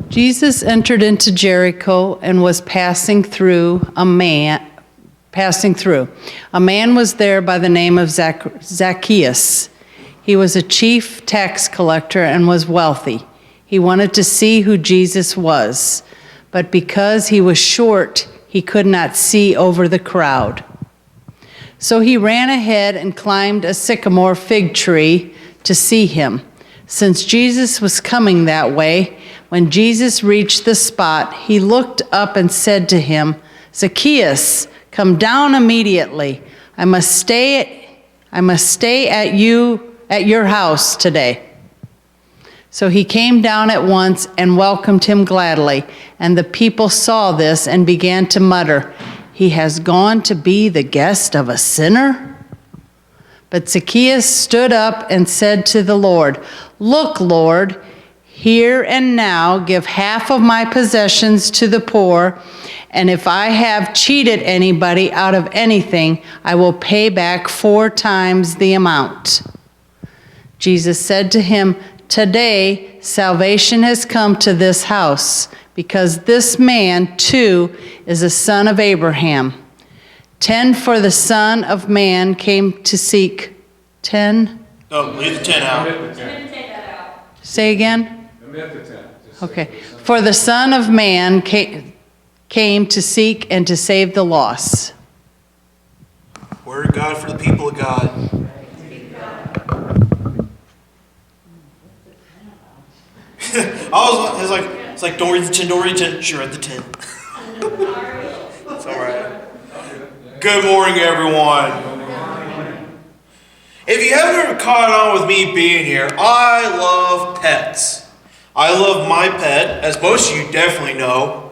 Jesus entered into Jericho and was passing through. A man was there by the name of Zacchaeus. He was a chief tax collector and was wealthy. He wanted to see who Jesus was, but because he was short, he could not see over the crowd. So he ran ahead and climbed a sycamore fig tree to see him, since Jesus was coming that way. When Jesus reached the spot, he looked up and said to him, "Zacchaeus, come down immediately. I must stay at your house today." So he came down at once and welcomed him gladly. And the people saw this and began to mutter, "He has gone to be the guest of a sinner?" But Zacchaeus stood up and said to the Lord, "Look, Lord, here and now give half of my possessions to the poor, and if I have cheated anybody out of anything, I will pay back 4 times the amount." Jesus said to him, "Today salvation has come to this house, because this man too is a son of Abraham. 10 for the Son of Man came to seek 10. No, leave the 10 out. Say again? Okay. For the Son of Man came to seek and to save the lost. Word of God for the people of God. It's like, don't read the 10, don't read the 10. Sure, read the 10. It's all right. Good morning, everyone. If you haven't ever caught on with me being here, I love pets. I love my pet, as most of you definitely know.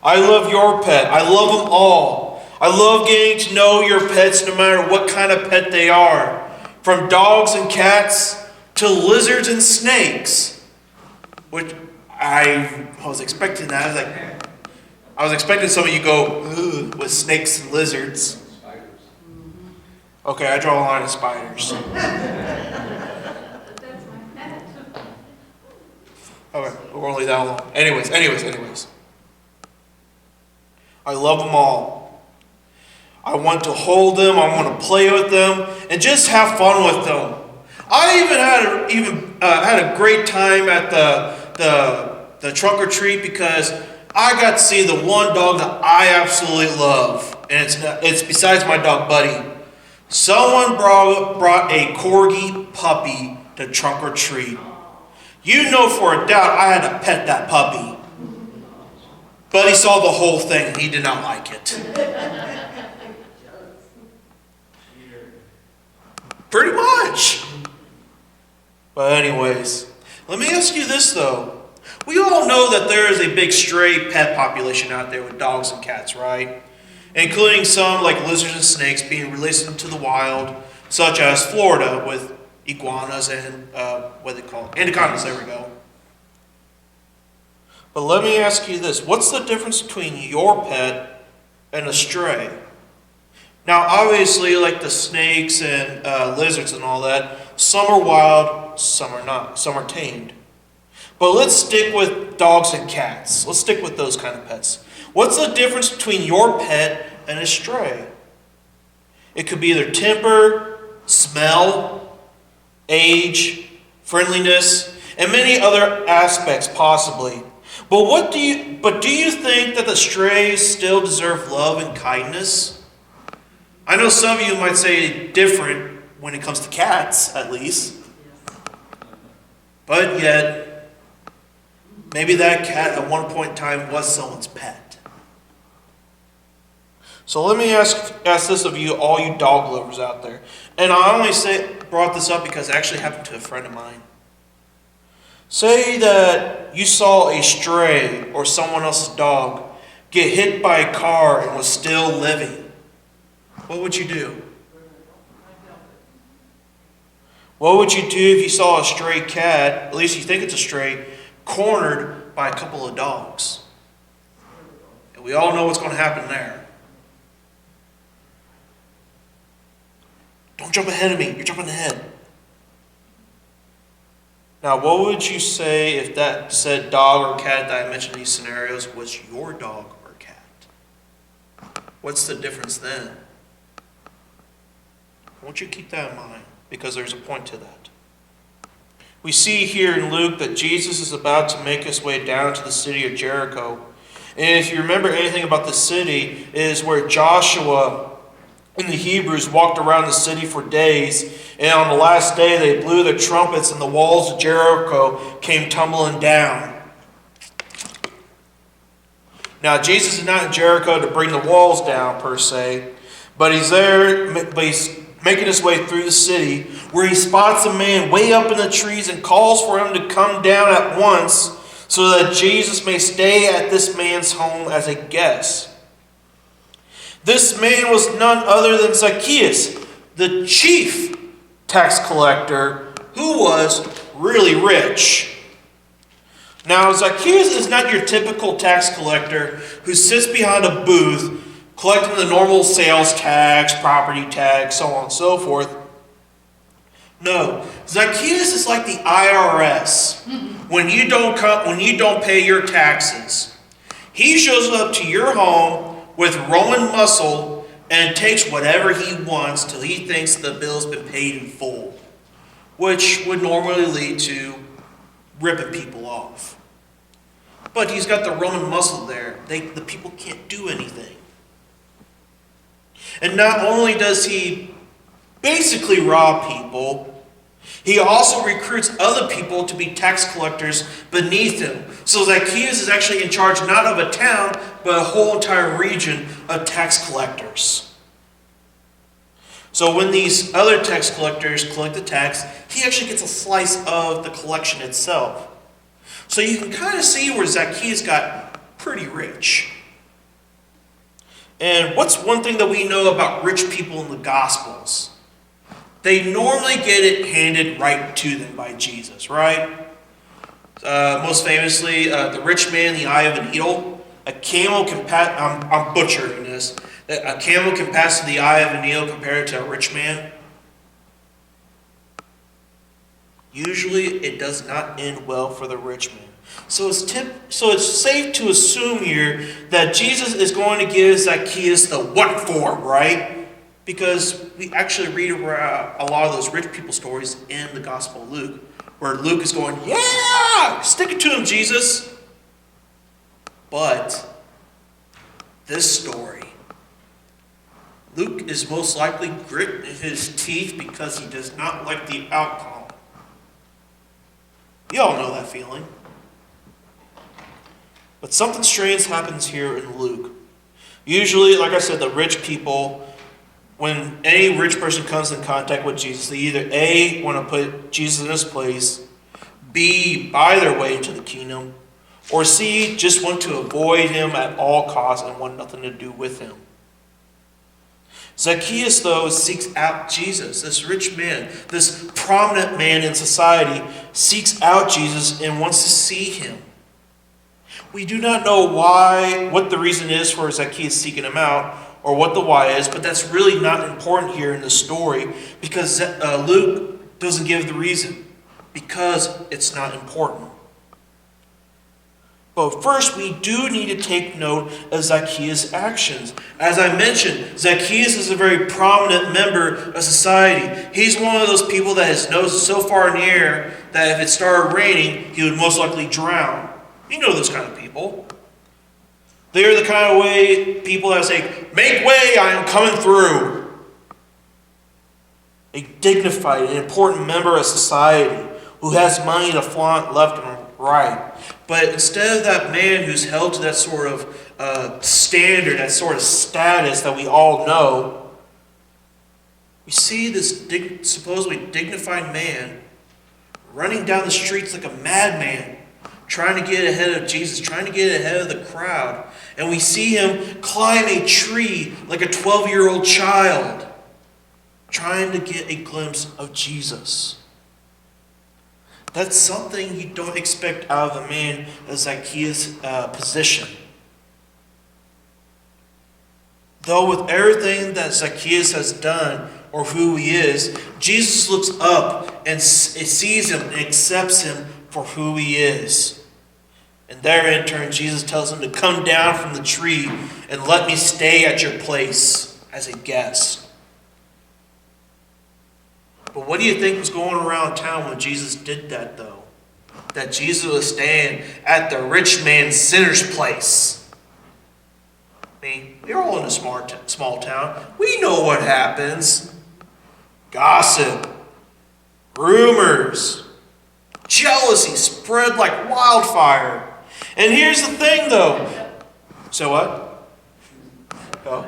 I love your pet. I love them all. I love getting to know your pets no matter what kind of pet they are. From dogs and cats to lizards and snakes. Which I was expecting that. I was expecting some of you go, "Ugh," with snakes and lizards. Okay, I draw a line of spiders. Okay, we're only that long. Anyways. I love them all. I want to hold them. I want to play with them and just have fun with them. I even had a great time at the trunk or treat because I got to see the one dog that I absolutely love, and it's besides my dog Buddy. Someone brought a corgi puppy to trunk or treat. You know for a doubt I had to pet that puppy. Buddy saw the whole thing and he did not like it. Pretty much. But anyways, let me ask you this though. We all know that there is a big stray pet population out there with dogs and cats, right? Including some like lizards and snakes being released into the wild, such as Florida with iguanas and what they call anacondas. There we go. But let me ask you this. What's the difference between your pet and a stray? Now, obviously, like the snakes and lizards and all that, some are wild, some are not. Some are tamed. But let's stick with dogs and cats. Let's stick with those kind of pets. What's the difference between your pet and a stray? It could be either temper, smell, age, friendliness, and many other aspects possibly. But do you think that the strays still deserve love and kindness? I know some of you might say different when it comes to cats, at least. But yet, maybe that cat at one point in time was someone's pet. So let me ask this of you, all you dog lovers out there. And I only brought this up because it actually happened to a friend of mine. Say that you saw a stray or someone else's dog get hit by a car and was still living. What would you do? What would you do if you saw a stray cat, at least you think it's a stray, cornered by a couple of dogs? And we all know what's going to happen there. Don't jump ahead of me. You're jumping ahead. Now, what would you say if that said dog or cat that I mentioned in these scenarios was your dog or cat? What's the difference then? I want you to keep that in mind, because there's a point to that. We see here in Luke that Jesus is about to make his way down to the city of Jericho. And if you remember anything about the city, it is where Joshua and the Hebrews walked around the city for days. And on the last day, they blew their trumpets and the walls of Jericho came tumbling down. Now, Jesus is not in Jericho to bring the walls down, per se. But he's making his way through the city, where he spots a man way up in the trees and calls for him to come down at once so that Jesus may stay at this man's home as a guest. This man was none other than Zacchaeus, the chief tax collector, who was really rich. Now, Zacchaeus is not your typical tax collector who sits behind a booth collecting the normal sales tax, property tax, so on and so forth. No, Zacchaeus is like the IRS. When you don't pay your taxes, he shows up to your home with Roman muscle and takes whatever he wants till he thinks the bill's been paid in full, which would normally lead to ripping people off. But he's got the Roman muscle there. The people can't do anything. And not only does he basically rob people, he also recruits other people to be tax collectors beneath him. So Zacchaeus is actually in charge not of a town, but a whole entire region of tax collectors. So when these other tax collectors collect the tax, he actually gets a slice of the collection itself. So you can kind of see where Zacchaeus got pretty rich. And what's one thing that we know about rich people in the Gospels? They normally get it handed right to them by Jesus, right? Most famously, the rich man in the eye of a needle. A camel can pass, I'm butchering this. A camel can pass through the eye of a needle compared to a rich man. Usually it does not end well for the rich man. So it's safe to assume here that Jesus is going to give Zacchaeus the what for, right? Because we actually read a lot of those rich people stories in the Gospel of Luke, where Luke is going, yeah, stick it to him, Jesus. But this story, Luke is most likely gritting his teeth because he does not like the outcome. You all know that feeling. But something strange happens here in Luke. Usually, like I said, the rich people, when any rich person comes in contact with Jesus, they either A, want to put Jesus in his place, B, buy their way into the kingdom, or C, just want to avoid him at all costs and want nothing to do with him. Zacchaeus, though, seeks out Jesus. This rich man, this prominent man in society, seeks out Jesus and wants to see him. We do not know what the reason is for Zacchaeus seeking him out, or what the why is, but that's really not important here in the story, because Luke doesn't give the reason, because it's not important. But first, we do need to take note of Zacchaeus' actions. As I mentioned, Zacchaeus is a very prominent member of society. He's one of those people that his nose is so far in the air that if it started raining, he would most likely drown. You know those kind of people. They're the kind of people that say, make way, I am coming through. A dignified and important member of society who has money to flaunt left and right. But instead of that man who's held to that sort of standard, that sort of status that we all know, we see this supposedly dignified man running down the streets like a madman, trying to get ahead of Jesus, trying to get ahead of the crowd. And we see him climb a tree like a 12-year-old child, trying to get a glimpse of Jesus. That's something you don't expect out of a man of Zacchaeus' position. Though with everything that Zacchaeus has done, or who he is, Jesus looks up and sees him and accepts him for who he is. And there in turn, Jesus tells him to come down from the tree and let me stay at your place as a guest. But what do you think was going around town when Jesus did that, though? That Jesus was staying at the rich man's sinner's place. I mean, we're all in a small town. We know what happens. Gossip, rumors, jealousy spread like wildfire. And here's the thing, though. So what? Oh.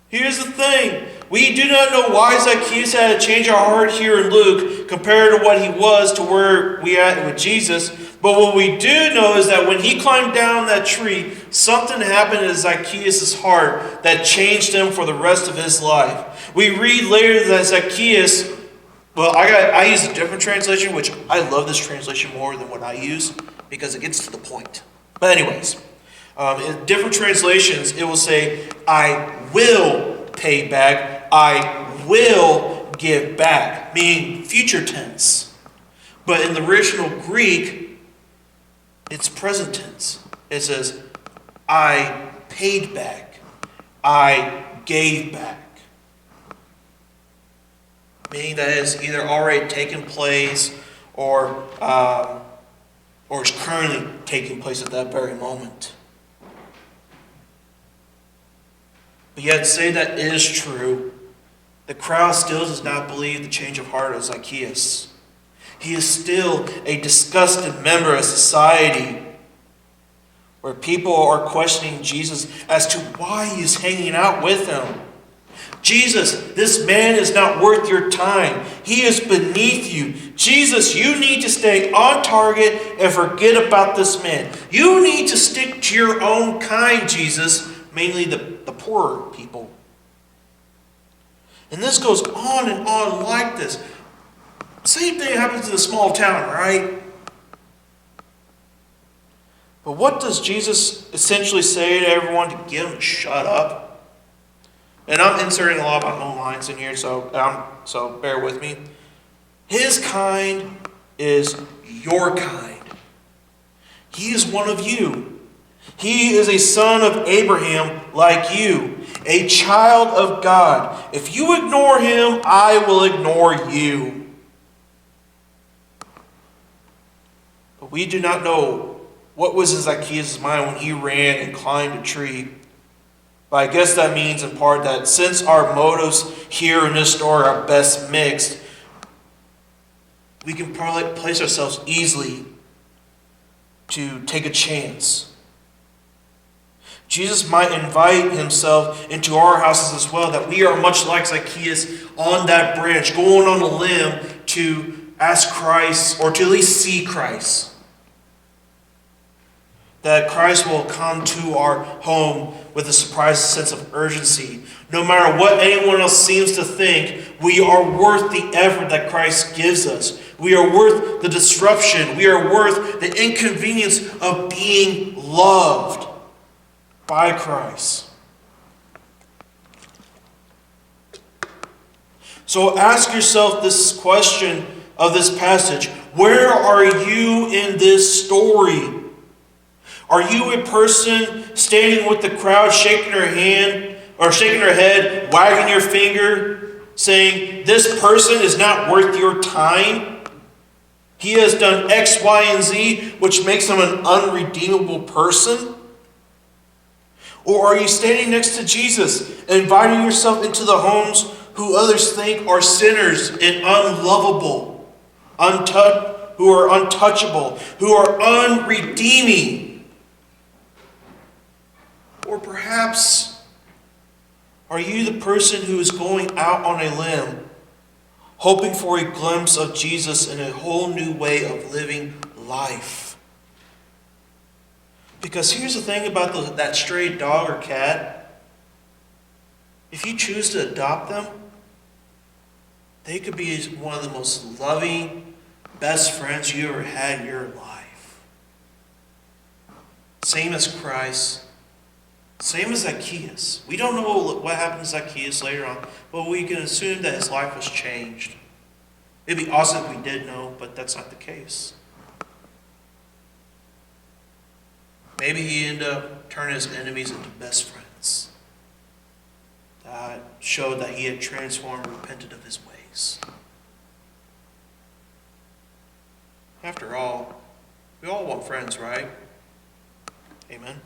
Here's the thing. We do not know why Zacchaeus had a change of heart here in Luke compared to what he was to where we at with Jesus. But what we do know is that when he climbed down that tree, something happened in Zacchaeus' heart that changed him for the rest of his life. We read later that Zacchaeus, well, I use a different translation, which I love this translation more than what I use because it gets to the point. But anyways, in different translations, it will say, I will pay back, I will give back, meaning future tense. But in the original Greek, it's present tense. It says, I paid back, I gave back. Meaning that it has either already taken place or is currently taking place at that very moment. But yet, say that is true, the crowd still does not believe the change of heart of Zacchaeus. He is still a disgusted member of society where people are questioning Jesus as to why he is hanging out with them. Jesus, this man is not worth your time. He is beneath you. Jesus, you need to stay on target and forget about this man. You need to stick to your own kind, Jesus, mainly the poorer people. And this goes on and on like this. Same thing happens in a small town, right? But what does Jesus essentially say to everyone to get them to shut up? And I'm inserting a lot of my own lines in here, so bear with me. His kind is your kind. He is one of you. He is a son of Abraham like you, a child of God. If you ignore him, I will ignore you. But we do not know what was in Zacchaeus' mind when he ran and climbed a tree. But I guess that means in part that since our motives here in this story are best mixed, we can probably place ourselves easily to take a chance. Jesus might invite himself into our houses as well, that we are much like Zacchaeus on that branch, going on a limb to ask Christ, or to at least see Christ. That Christ will come to our home with a surprising sense of urgency. No matter what anyone else seems to think, we are worth the effort that Christ gives us. We are worth the disruption. We are worth the inconvenience of being loved by Christ. So ask yourself this question of this passage. Where are you in this story? Are you a person standing with the crowd, shaking her hand or shaking her head, wagging your finger, saying, this person is not worth your time? He has done X, Y, and Z, which makes him an unredeemable person? Or are you standing next to Jesus, inviting yourself into the homes who others think are sinners and unlovable, who are untouchable, who are unredeeming? Or perhaps, are you the person who is going out on a limb, hoping for a glimpse of Jesus in a whole new way of living life? Because here's the thing about that stray dog or cat. If you choose to adopt them, they could be one of the most loving, best friends you ever had in your life. Same as Christ. Same as Zacchaeus. We don't know what happened to Zacchaeus later on, but we can assume that his life was changed. It'd be awesome if we did know, but that's not the case. Maybe he ended up turning his enemies into best friends. That showed that he had transformed and repented of his ways. After all, we all want friends, right? Amen.